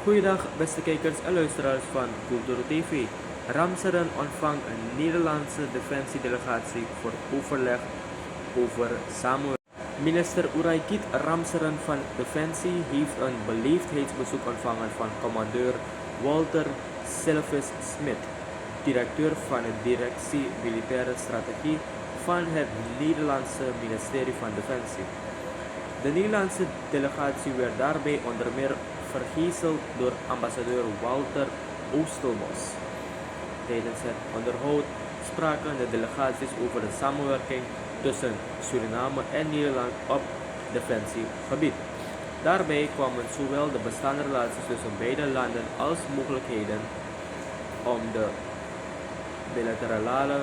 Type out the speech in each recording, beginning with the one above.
Goeiedag beste kijkers en luisteraars van Cultuur TV. Ramseren ontvangt een Nederlandse defensiedelegatie voor overleg over samenwerking. Minister Uraykit Ramseren van Defensie heeft een beleefdheidsbezoek ontvangen van commandeur Walter Silvis Smit, directeur van de Directie Militaire Strategie van het Nederlandse ministerie van Defensie. De Nederlandse delegatie werd daarbij onder meer vergezeld door ambassadeur Walter Oostelmos. Tijdens het onderhoud spraken de delegaties over de samenwerking tussen Suriname en Nederland op defensiegebied. Daarbij kwamen zowel de bestaande relaties tussen beide landen als mogelijkheden om de bilaterale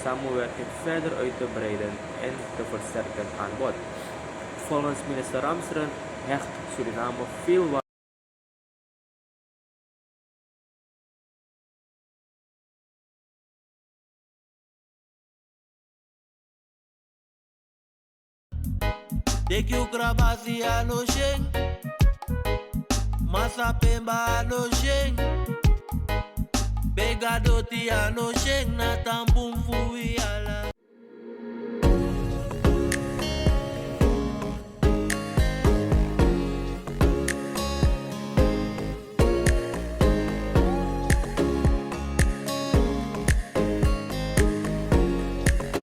samenwerking verder uit te breiden en te versterken aan bod. Volgens minister Ramseren hecht Suriname veel waarde Deki ukrabasi ano sheng Masa pemba ano sheng Begadoti ano sheng Na tampum fui ala